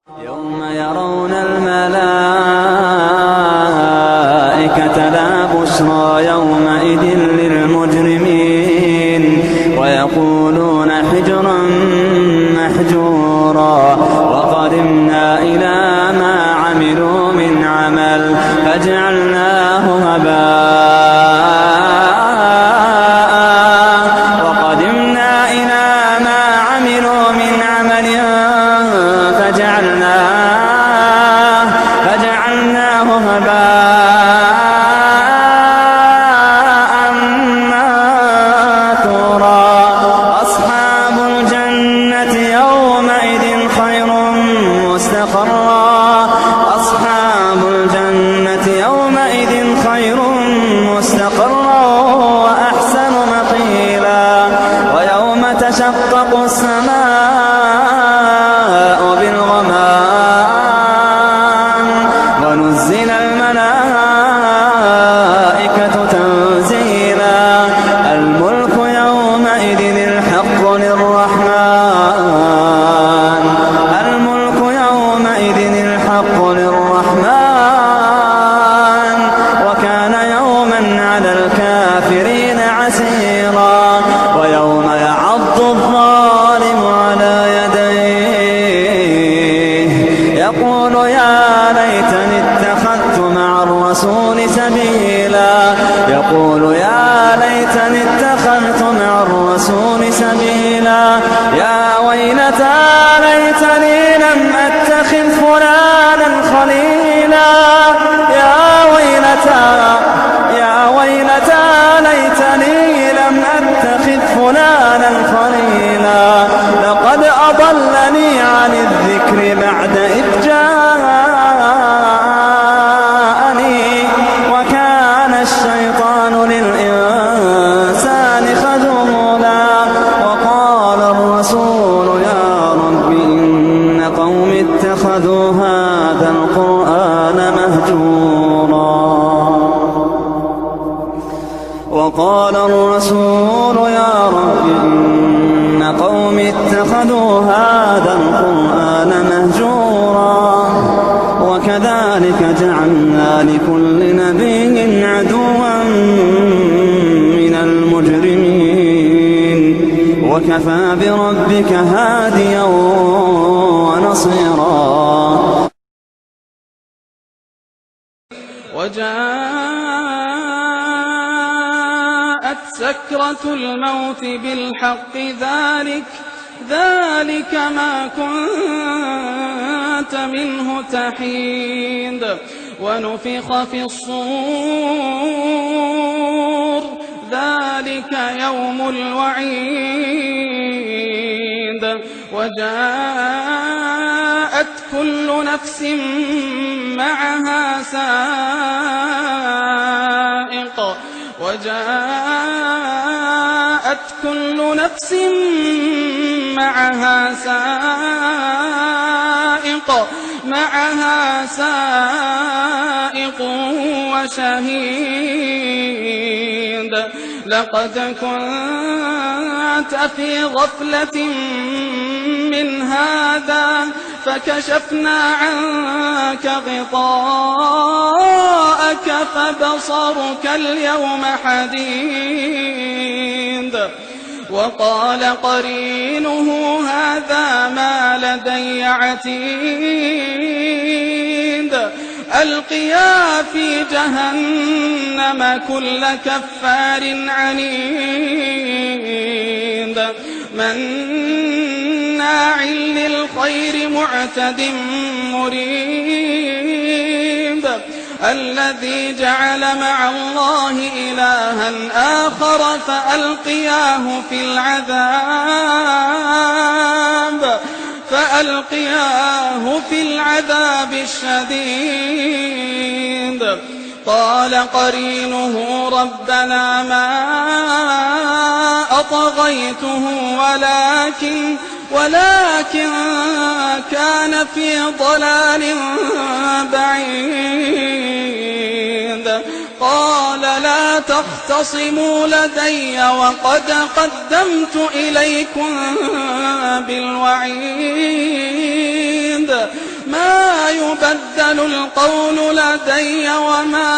يوم يرون الملائكة لا بشرى يومئذ للمجرمين ويقولون حجرا محجورا وقدمنا إلى ما عملوا من عمل فجعلناه هباء منثورا أصحاب الجنة يومئذ خير مستقرا وأحسن مقيلا ويوم تشقق السماء بالغمام ونزل الملائكة تنزيلا الملك يومئذ الحق للرحمن وكان يوما على الكافرين عسيرا ويوم يعض الظالم على يديه يقول يا ليتني اتخذت مع الرسول سبيلا يا ويلتى ليتني لم أتخذ فلانا خليلا يا ويلتى ليتني لم أتخذ فلانا خليلا لقد أضلني عن الذكر بعد إذ جاءني وكان الشيطان للإنسان خذولا وقال الرسول يا رب إن قوم اتخذوا هذا القرآن مهجورا وكذلك جعلنا لكل نبي عدوا من المجرمين وكفى بربك هاديا ونصيرا وجاءت سكرة الموت بالحق ذلك ما كنت منه تحيد ونفخ في الصور ذلك يوم الوعيد وجاءت كل نفس معها سائق وشهيد لقد كنت في غفلة من هذا فكشفنا عنك غطاءك فبصرك اليوم حديد وقال قرينه هذا ما لدي عتيد ألقيا في جهنم كل كفار عنيد مناع للخير معتد مريب الذي جعل مع الله إلها آخر فألقياه في العذاب الشديد قال قرينه ربنا ما أطغيته ولكن كان في ضلال بعيد قال لا تختصموا لدي وقد قدمت إليكم بالوعيد يبدل القول لدي وما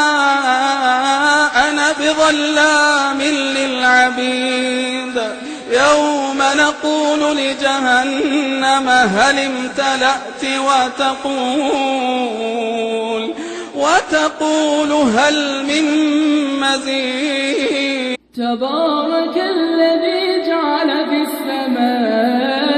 أنا بظلام للعبيد يوم نقول لجهنم هل امتلأت وتقول هل من مزيد تبارك الذي جعل في السماء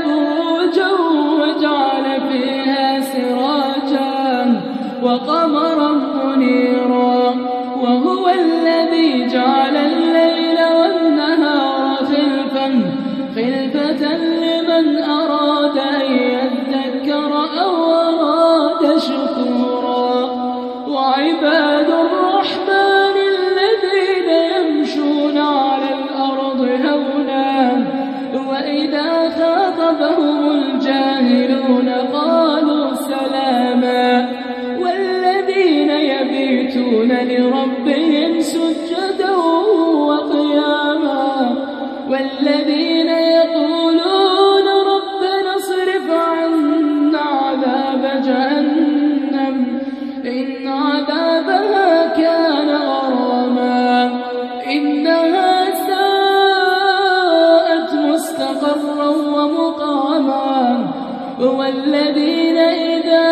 بروجا وجعل فيها سراجا وقمرا منيرا وهو الذي جعل الليل والنهار خلفة لمن أراد أن يذكر أو أراد شكورا وعباد الرحمن الذين يمشون على الأرض هونا وإذا خاطبهم الجاهلون قالوا سلاما والذين يبيتون لربهم سجدا وقياما والذين يقولون ربنا اصرف عنا عذاب جهنم إن عذابها كان غراما إنها ساءت مستقرا ومقاما والذين إذا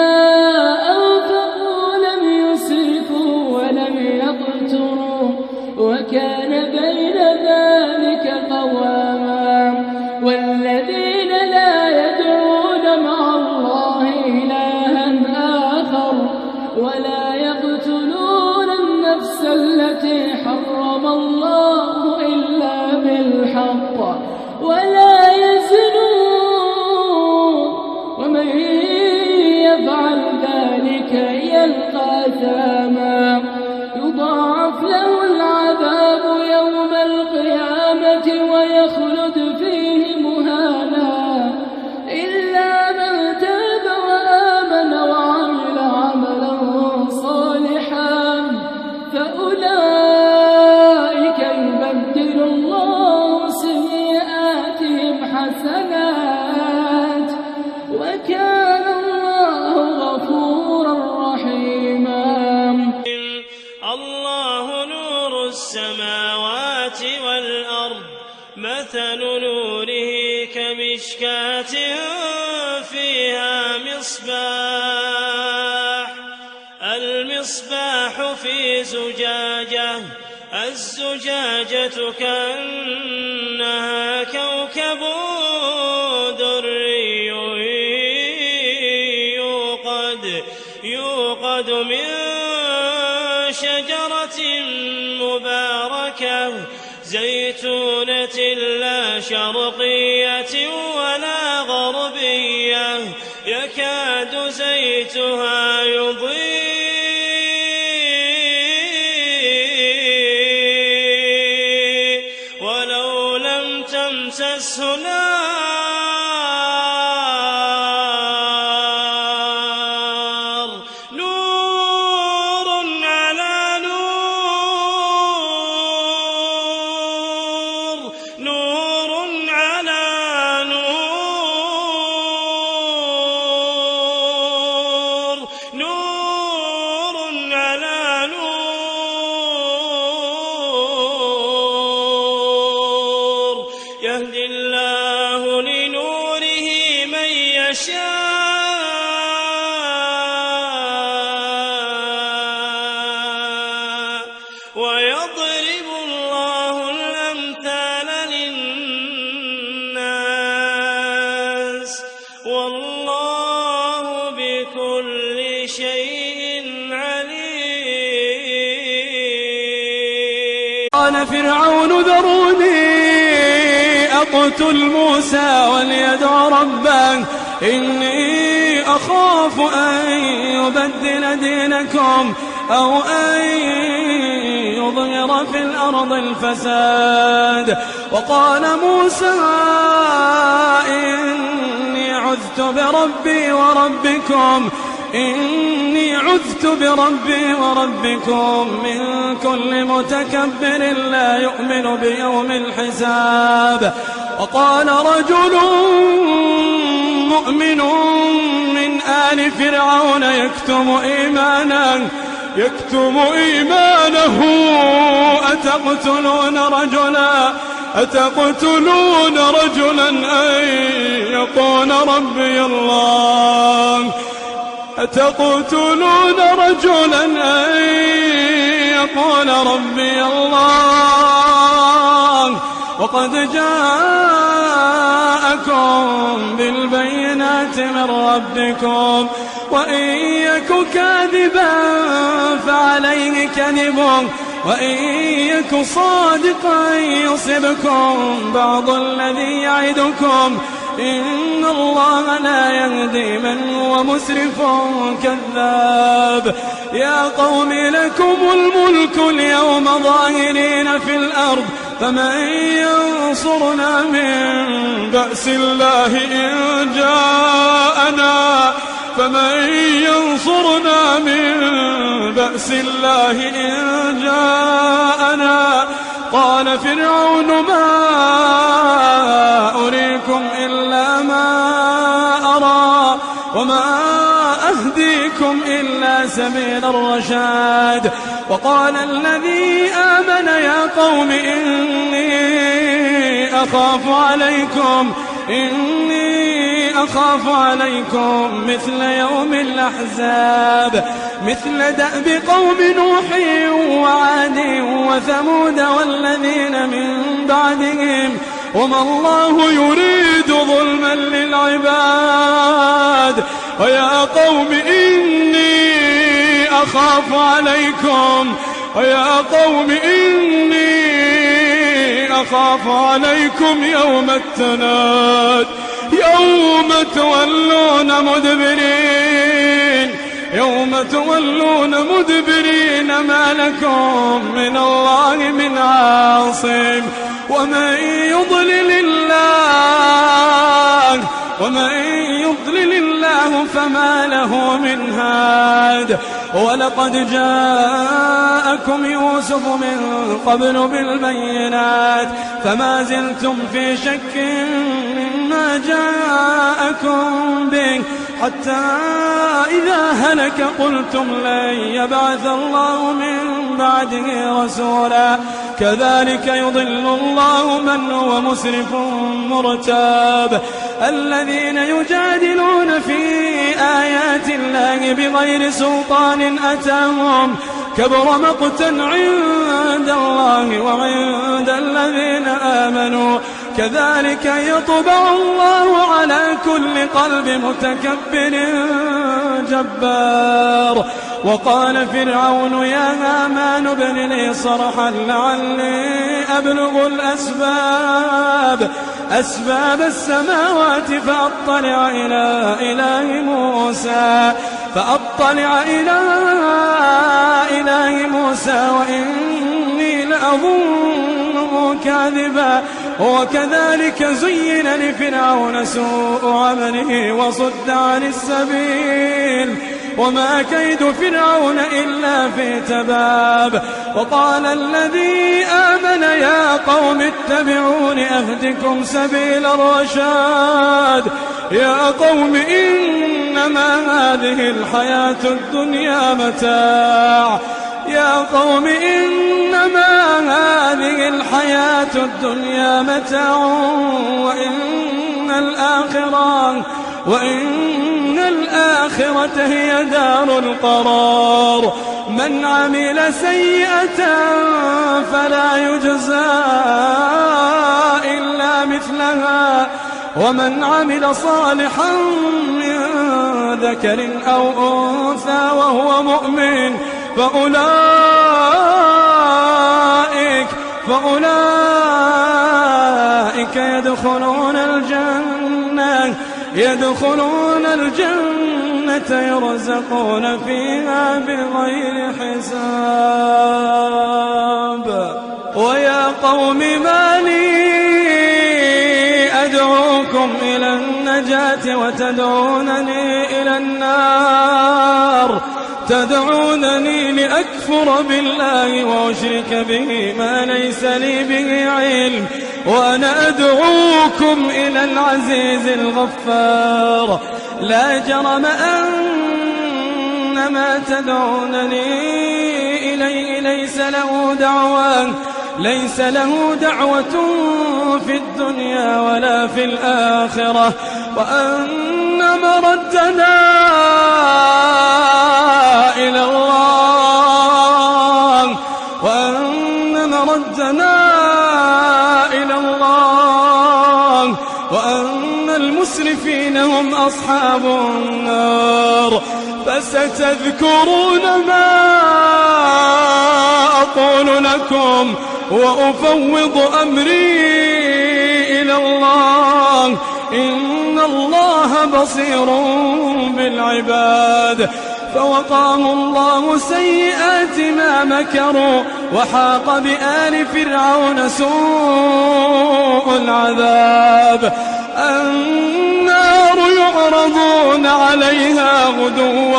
أنفقوا لم يسرفوا ولم يقتروا وكان بين ذلك قواما والذين لا يدعون مع الله إلها آخر ولا يقتلون النفس التي حرم الله إلا بالحق ولا يزنون ومن يفعل ذلك يلقى أثاما يضاعف له العذاب يوم القيامة ويخلد فيه مهانا إلا من تاب وآمن وعمل عملا صالحا فأولئك يبدل الله سيئاتهم حسنات وكان الله غفورا رحيما الله نور السماوات والأرض مثل نوره كمشكاة فيها المصباح في زجاجة الزجاجة كأنها كوكب دري يوقد من شجرة مباركة زيتونة لا شرقية ولا غربية يكاد زيتها يضيء ولو لم تمسسه نار نور على نور نور على نور نور على نور يهدي الله لنوره من يشاء ويضرب الله الأمثال للناس والله بكل شيء عليم. قال فرعون ذروني أقتل موسى وليدع ربه إني أخاف أن يبدل دينكم أو أن يظهر في الأرض الفساد. وقال موسى إني عذت بربي وربكم من كل متكبر لا يؤمن بيوم الحساب. وقال رجل مؤمن من آل فرعون يكتم إيمانه أتقتلون رجلا أن يقول ربي الله أتقتلون رجلا أن يقول ربي الله وقد جاءكم بالبينات من ربكم وإن يك كاذبا فعليه كذبه وإن يك صادقا يصبكم بعض الذي يعدكم إن الله لا يهدي من هو مسرف كذاب. يا قوم لكم الملك اليوم ظاهرين في الأرض فمن ينصرنا من بأس الله إن جاءنا قال فرعون ما أريكم إلا ما أرى وما أهديكم إلا سبيل الرشاد. وقال الذي آمن يا قوم إني أخاف عليكم مثل يوم الأحزاب مثل دأب قوم نوح وعاد وثمود والذين من بعدهم وما الله يريد ظلما للعباد. ويا قوم إني أخاف عليكم يوم التناد يوم تولون مدبرين ما لكم من الله من عاصم ومن يضلل الله فما له من هاد. ولقد جاءكم يوسف من قبل بالبينات فما زلتم في شك مما جاءكم به حتى إذا هلك قلتم لن يبعث الله من بعده رسولا كذلك يضل الله من هو مسرف مرتاب. الذين يجادلون في آيات الله بغير سلطان أتاهم كبر مقتا عند الله وعند الذين آمنوا كذلك يطبع الله على كل قلب متكبر جبار. وقال فرعون يا هامان ابن لي صرحا لعلي أبلغ أسباب السماوات فأطلع إلى إله موسى وإني لأظنه كاذبا. وكذلك زين لفرعون سوء عمله وصد عن السبيل وما كيد فرعون إلا في تباب. وقال الذي آمن يا قوم اتبعون أهدكم سبيل الرشاد. يا قوم إنما هذه الحياة الدنيا متاع وإن الآخرة هي دار القرار. من عمل سيئة فلا يجزى إلا مثلها ومن عمل صالحا من ذكر أو أنثى وهو مؤمن فأولئك يدخلون الجنة يرزقون فيها بغير حساب. ويا قوم ما لي أدعوكم إلى النجاة وتدعونني إلى النار تدعونني لأكفر بالله وأشرك به ما ليس لي به علم وأنا أدعوكم إلى العزيز الغفار. لا جرم أن ما تدعونني إليه ليس له دعوة في الدنيا ولا في الآخرة، وأن مردنا إلى الله، وأن المسرفين هم أصحاب النار. فستذكرون ما أقول لكم وأفوض أمري إلى الله، إن الله بصير بالعباد. فوقاه الله سيئات ما مكروا، وحاق بآل فرعون سوء العذاب. النار يعرضون عليها غدوا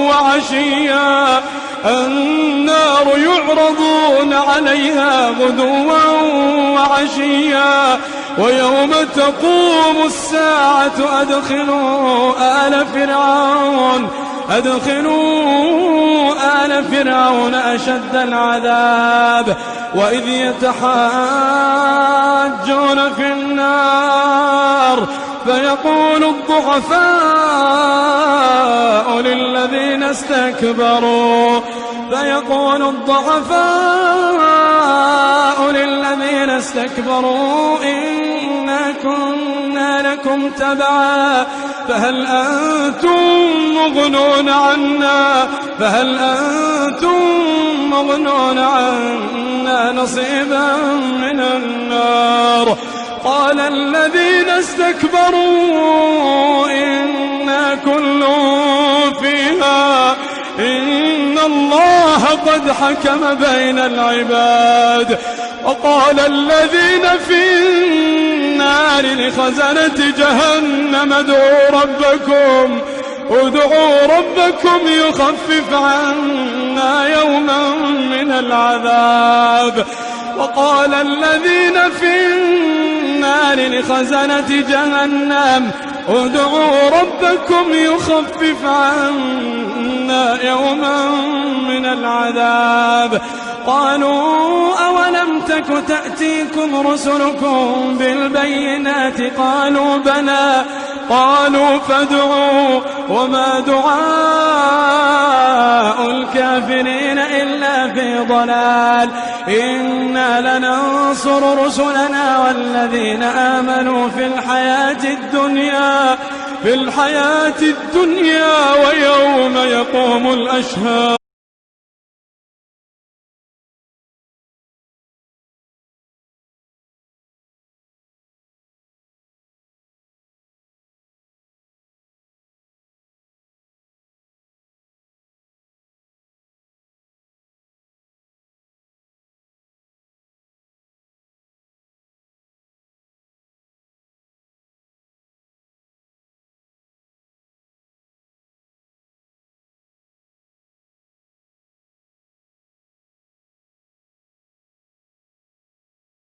وعشيا، النار يعرضون عليها غدوا وعشيا، ويوم تقوم الساعة أدخلوا آل فرعون أشد العذاب. وإذ يتحاجون في النار فيقول الضعفاء للذين استكبروا إنا كنا لكم تبعا فهل أنتم مغنون عنا نصيبا من النار. قال الذين استكبروا إنا كل فيها إن الله قد حكم بين العباد. وقال الذين في النار لخزنة جهنم ادعوا ربكم يخفف عنا يوما من العذاب. وقال الذين في النار لخزنة جهنم ادعوا ربكم يخفف عنا يوما من العذاب. قالوا أولم تك تأتيكم رسلكم بالبينات قالوا بلى قالوا فادعوا وما دعاء الكافرين إلا في ضلال. إنا لننصر رسلنا والذين آمنوا في الحياة الدنيا ويوم يقوم الأشهاد.